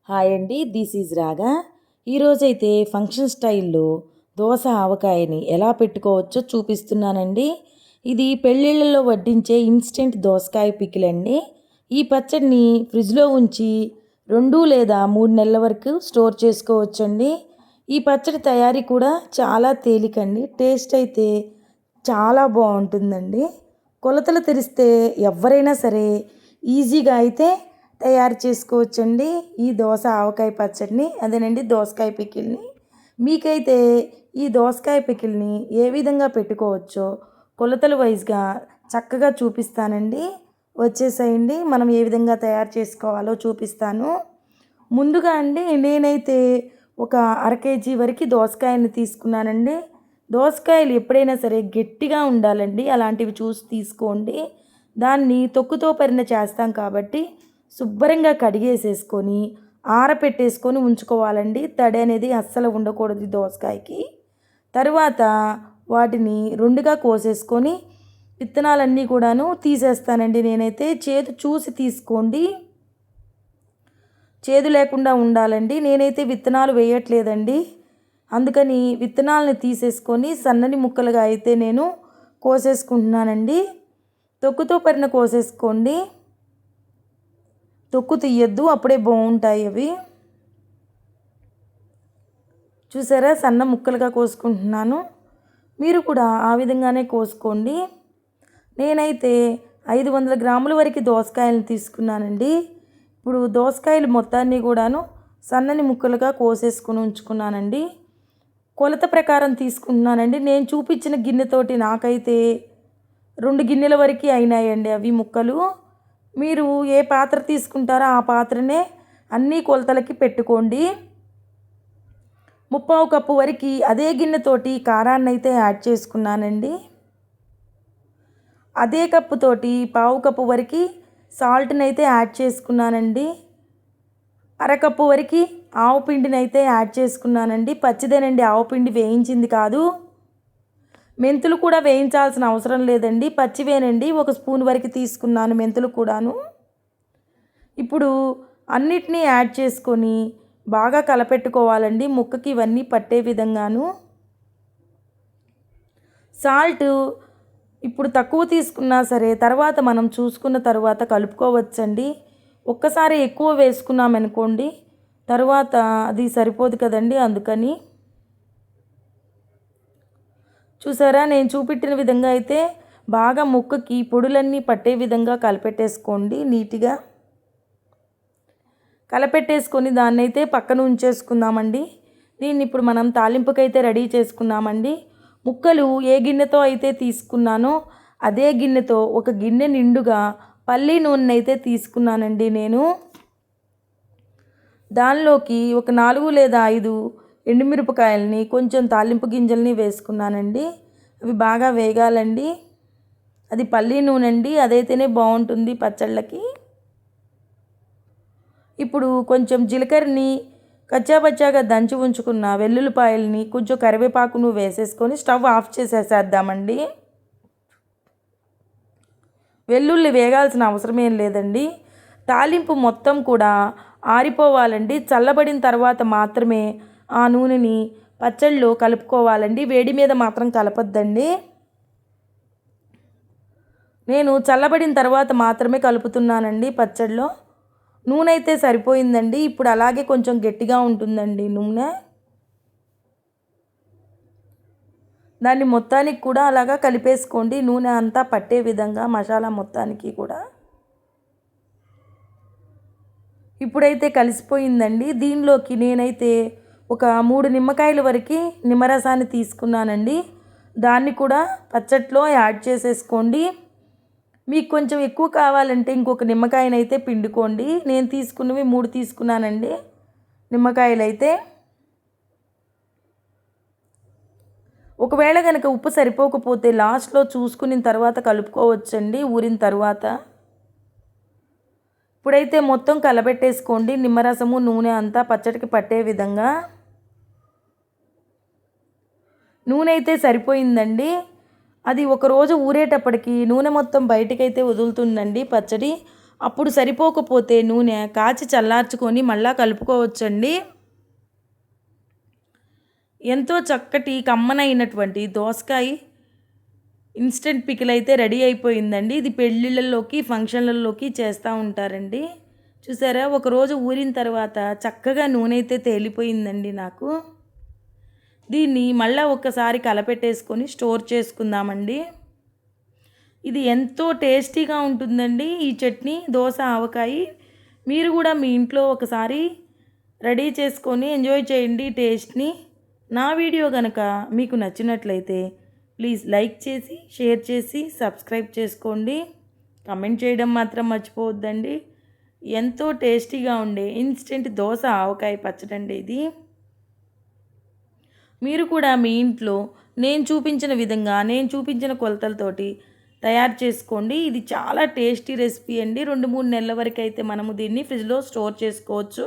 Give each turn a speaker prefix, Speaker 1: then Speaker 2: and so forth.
Speaker 1: Hi అండి, this is రాగా. ఈరోజైతే ఫంక్షన్ స్టైల్లో దోస ఆవకాయని ఎలా పెట్టుకోవచ్చో చూపిస్తున్నానండి. ఇది పెళ్ళిళ్ళలో వడ్డించే ఇన్స్టెంట్ దోసకాయ పికిల్ అండి. ఈ పచ్చడిని ఫ్రిడ్జ్లో ఉంచి 2 లేదా 3 నెలల వరకు స్టోర్ చేసుకోవచ్చండి. ఈ పచ్చడి తయారీ కూడా చాలా తేలికండి. టేస్ట్ అయితే చాలా బాగుంటుందండి. కొలతలు తెలిస్తే ఎవరైనా సరే ఈజీగా అయితే తయారు చేసుకోవచ్చండి ఈ దోస ఆవకాయ పచ్చడిని, అదేనండి దోసకాయ పికిల్ని. మీకైతే ఈ దోసకాయ పికిల్ని ఏ విధంగా పెట్టుకోవచ్చో కొలతల వైజ్గా చక్కగా చూపిస్తానండి. వచ్చేసేయండి, మనం ఏ విధంగా తయారు చేసుకోవాలో చూపిస్తాను. ముందుగా అండి నేనైతే ఒక 1/2 కేజీ వరకు దోసకాయని తీసుకున్నానండి. దోసకాయలు ఎప్పుడైనా సరే గట్టిగా ఉండాలండి, అలాంటివి చూసి తీసుకోండి. దాన్ని తొక్కుతో పరిన చేస్తాం కాబట్టి శుభ్రంగా కడిగేసేసుకొని ఆరపెట్టేసుకొని ఉంచుకోవాలండి. తడి అనేది అస్సలు ఉండకూడదు దోసకాయకి. తరువాత వాటిని 2గా కోసేసుకొని విత్తనాలన్నీ కూడాను తీసేస్తానండి. నేనైతే చేదు చూసి తీసుకోండి, చేదు లేకుండా ఉండాలండి. నేనైతే విత్తనాలు వేయట్లేదండి, అందుకని విత్తనాలని తీసేసుకొని సన్నని ముక్కలుగా అయితే నేను కోసేసుకుంటున్నానండి. తొక్కుతో పరిన కోసేసుకోండి, తొక్కు తీయద్దు, అప్పుడే బాగుంటాయి అవి. చూసారా, సన్న ముక్కలుగా కోసుకుంటున్నాను. మీరు కూడా ఆ విధంగానే కోసుకోండి. నేనైతే 500 గ్రాముల వరకు దోసకాయలను తీసుకున్నానండి. ఇప్పుడు దోసకాయలు మొత్తాన్ని కూడాను సన్నని ముక్కలుగా కోసేసుకుని ఉంచుకున్నానండి. కొలత ప్రకారం తీసుకుంటున్నానండి. నేను చూపించిన గిన్నెతోటి నాకైతే 2 గిన్నెల వరకు అయినాయండి అవి ముక్కలు. మీరు ఏ పాత్ర తీసుకుంటారో ఆ పాత్రనే అన్ని కొలతలకి పెట్టుకోండి. 3/4 కప్పు వరకు అదే గిన్నెతోటి కారాన్ని అయితే యాడ్ చేసుకున్నానండి. అదే కప్పుతోటి 1/4 కప్పు వరకు సాల్ట్ని అయితే యాడ్ చేసుకున్నానండి. 1/2 కప్పు వరకు ఆవు పిండిని అయితే యాడ్ చేసుకున్నానండి. పచ్చిదేనండి, ఆవు పిండి వేయించింది కాదు. మెంతులు కూడా వేయించాల్సిన అవసరం లేదండి, పచ్చివేనండి. 1 స్పూన్ వరకు తీసుకున్నాను మెంతులు కూడాను. ఇప్పుడు అన్నిటినీ యాడ్ చేసుకొని బాగా కలపెట్టుకోవాలండి, ముక్కకి ఇవన్నీ పట్టే విధంగాను. సాల్ట్ ఇప్పుడు తక్కువ తీసుకున్నా సరే తర్వాత మనం చూసుకున్న తర్వాత కలుపుకోవచ్చండి. ఒక్కసారి ఎక్కువ వేసుకున్నామనుకోండి తర్వాత అది సరిపోదు కదండి, అందుకని. చూసారా, నేను చూపెట్టిన విధంగా అయితే బాగా ముక్కకి పొడులన్నీ పట్టే విధంగా కలిపెట్టేసుకోండి నీట్గా. కలపెట్టేసుకొని దాన్ని అయితే పక్కన ఉంచేసుకుందామండి. దీన్ని ఇప్పుడు మనం తాలింపుకైతే రెడీ చేసుకున్నామండి. ముక్కలు ఏ గిన్నెతో అయితే తీసుకున్నానో అదే గిన్నెతో 1 గిన్నె నిండుగా పల్లి నూనె అయితే తీసుకున్నానండి నేను. దానిలోకి ఒక 4 లేదా 5 ఎండుమిరపకాయలని, కొంచెం తాలింపు గింజల్ని వేసుకున్నానండి. అవి బాగా వేగాలండి. అది పల్లి నూనె అండి, అదైతేనే బాగుంటుంది పచ్చళ్ళకి. ఇప్పుడు కొంచెం జీలకర్రని కచ్చాపచ్చాగా దంచి ఉంచుకున్న వెల్లుల్లిపాయలని, కొంచెం కరివేపాకును వేసేసుకొని స్టవ్ ఆఫ్ చేసేసేద్దామండి. వెల్లుల్లి వేగాల్సిన అవసరం ఏం లేదండి. తాలింపు మొత్తం కూడా ఆరిపోవాలండి. చల్లబడిన తర్వాత మాత్రమే ఆ నూనెని పచ్చళ్ళలో కలుపుకోవాలండి, వేడి మీద మాత్రం కలపొద్దండి. నేను చల్లబడిన తర్వాత మాత్రమే కలుపుతున్నానండి పచ్చళ్ళలో. నూనె అయితే సరిపోయిందండి. ఇప్పుడు అలాగే కొంచెం గట్టిగా ఉంటుందండి నూనె. దాన్ని మొత్తానికి కూడా అలాగా కలిపేసుకోండి, నూనె అంతా పట్టే విధంగా మసాలా మొత్తానికి కూడా. ఇప్పుడైతే కలిసిపోయిందండి. దీనిలోకి నేనైతే ఒక 3 నిమ్మకాయల వరకు నిమ్మరసాన్ని తీసుకున్నానండి. దాన్ని కూడా పచ్చట్లో యాడ్ చేసేసుకోండి. మీకు కొంచెం ఎక్కువ కావాలంటే ఇంకొక నిమ్మకాయనైతే పిండుకోండి. నేను తీసుకున్నవి 3 తీసుకున్నానండి నిమ్మకాయలైతే. ఒకవేళ కనుక ఉప్పు సరిపోకపోతే లాస్ట్లో చూసుకున్న తర్వాత కలుపుకోవచ్చండి, ఊరిన తర్వాత. ఇప్పుడైతే మొత్తం కలబెట్టేసుకోండి, నిమ్మరసము నూనె అంతా పచ్చడికి పట్టే విధంగా. నూనె అయితే సరిపోయిందండి. అది ఒకరోజు ఊరేటప్పటికి నూనె మొత్తం బయటకైతే వదులుతుందండి పచ్చడి. అప్పుడు సరిపోకపోతే నూనె కాచి చల్లార్చుకొని మళ్ళీ కలుపుకోవచ్చండి. ఎంతో చక్కటి కమ్మనైనటువంటి దోసకాయ ఇన్స్టెంట్ పికిల్ అయితే రెడీ అయిపోయిందండి. ఇది పెళ్ళిళ్ళలోకి ఫంక్షన్లలోకి చేస్తూ ఉంటారండి. చూసారా, ఒకరోజు ఊరిన తర్వాత చక్కగా నూనె అయితే తేలిపోయిందండి నాకు. దీన్ని మళ్ళీ ఒక్కసారి కలపెట్టేసుకొని స్టోర్ చేసుకుందామండి. ఇది ఎంతో టేస్టీగా ఉంటుందండి ఈ చట్నీ, దోస ఆవకాయ. మీరు కూడా మీ ఇంట్లో ఒకసారి రెడీ చేసుకొని ఎంజాయ్ చేయండి టేస్ట్ని. నా వీడియో కనుక మీకు నచ్చినట్లయితే ప్లీజ్ లైక్ చేసి, షేర్ చేసి, సబ్స్క్రైబ్ చేసుకోండి. కమెంట్ చేయడం మాత్రం మర్చిపోవద్దండి. ఎంతో టేస్టీగా ఉండే ఇన్స్టెంట్ దోస ఆవకాయ పచ్చడండి ఇది. మీరు కూడా మీ ఇంట్లో నేను చూపించిన విధంగా, నేను చూపించిన కొలతలతోటి తయారు చేసుకోండి. ఇది చాలా టేస్టీ రెసిపీ అండి. 2-3 నెలల వరకు అయితే మనము దీన్ని ఫ్రిడ్జ్లో స్టోర్ చేసుకోవచ్చు.